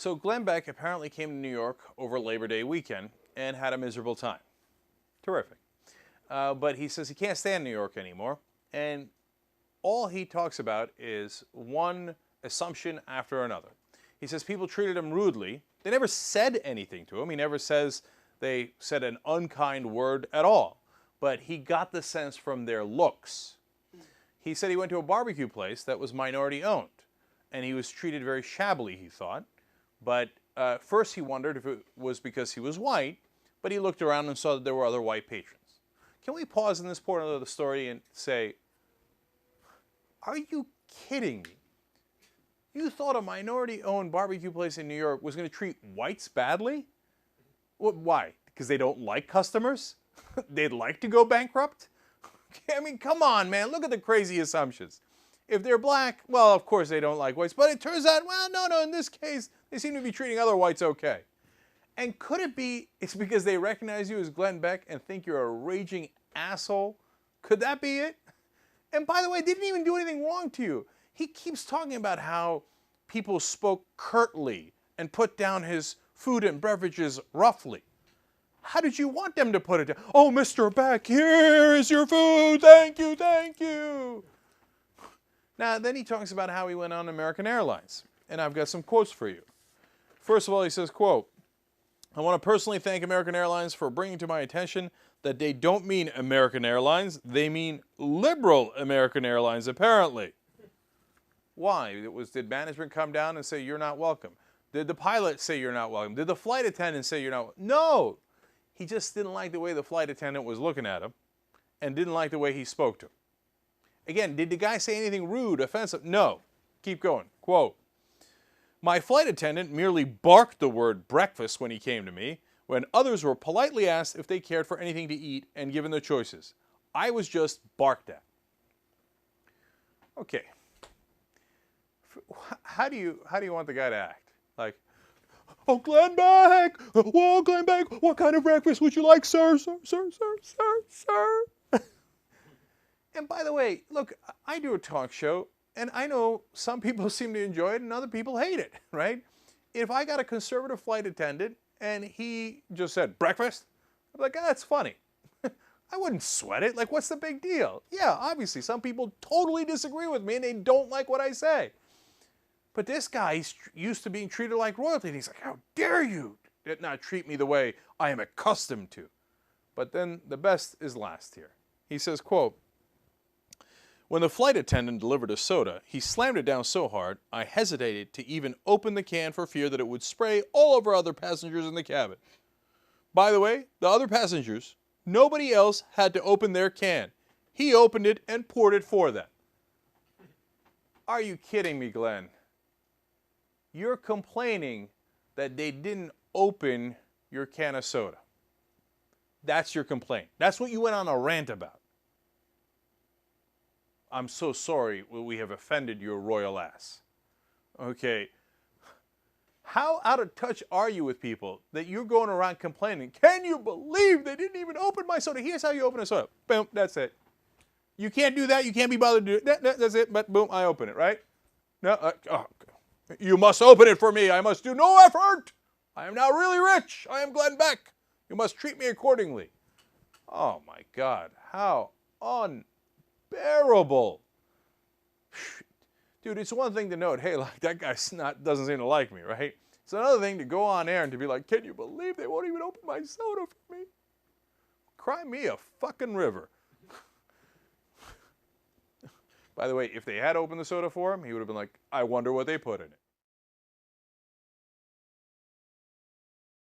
So Glenn Beck apparently came to New York over Labor Day weekend and had a miserable time. Terrific. But he says he can't stand New York anymore. And all he talks about is one assumption after another. He says people treated him rudely. They never said anything to him. He never says they said an unkind word at all. But he got the sense from their looks. He said he went to a barbecue place that was minority owned. And he was treated very shabbily, he thought. But first he wondered if it was because he was white, but he looked around and saw that there were other white patrons. Can we pause in this part of the story and say, are you kidding me? You thought a minority-owned barbecue place in New York was going to treat whites badly? Why? Because they don't like customers? They'd like to go bankrupt? I mean, come on, man. Look at the crazy assumptions. If they're black, well, of course they don't like whites. But it turns out, well, no, in this case, they seem to be treating other whites okay. And could it be it's because they recognize you as Glenn Beck and think you're a raging asshole? Could that be it? And by the way, they didn't even do anything wrong to you. He keeps talking about how people spoke curtly and put down his food and beverages roughly. How did you want them to put it down? Oh, Mr. Beck, here is your food. Thank you, thank you. Now, then he talks about how he went on American Airlines. And I've got some quotes for you. First of all, he says, quote, I want to personally thank American Airlines for bringing to my attention that they don't mean American Airlines. They mean liberal American Airlines, apparently. Why? Did management come down and say, you're not welcome? Did the pilot say you're not welcome? Did the flight attendant say you're not welcome? No. He just didn't like the way the flight attendant was looking at him and didn't like the way he spoke to him. Again, did the guy say anything rude, offensive? No. Keep going. Quote, my flight attendant merely barked the word breakfast when he came to me, when others were politely asked if they cared for anything to eat and given the choices. I was just barked at. Okay. How do you want the guy to act? Like, oh, Glenn Beck! Whoa, Glenn Beck! What kind of breakfast would you like, sir? Sir, sir, sir, sir, sir. And by the way, look, I do a talk show, and I know some people seem to enjoy it and other people hate it, right? If I got a conservative flight attendant and he just said, breakfast, I'm like, that's funny. I wouldn't sweat it. Like, what's the big deal? Yeah, obviously, some people totally disagree with me and they don't like what I say. But this guy, he's used to being treated like royalty, and he's like, how dare you not treat me the way I am accustomed to? But then the best is last here. He says, quote, when the flight attendant delivered a soda, he slammed it down so hard, I hesitated to even open the can for fear that it would spray all over other passengers in the cabin. By the way, the other passengers, nobody else had to open their can. He opened it and poured it for them. Are you kidding me, Glenn? You're complaining that they didn't open your can of soda. That's your complaint. That's what you went on a rant about. I'm so sorry we have offended your royal ass. Okay. How out of touch are you with people that you're going around complaining, can you believe they didn't even open my soda? Here's how you open a soda. Boom, that's it. You can't do that. You can't be bothered to do it. That's it. But boom, I open it, right? No, you must open it for me. I must do no effort. I am now really rich. I am Glenn Beck. You must treat me accordingly. Oh, my God. How unbearable. Dude, it's one thing to note, hey, like, that guy doesn't seem to like me, right? It's another thing to go on air and to be like, can you believe they won't even open my soda for me? Cry me a fucking river. By the way, if they had opened the soda for him, he would have been like, I wonder what they put in it.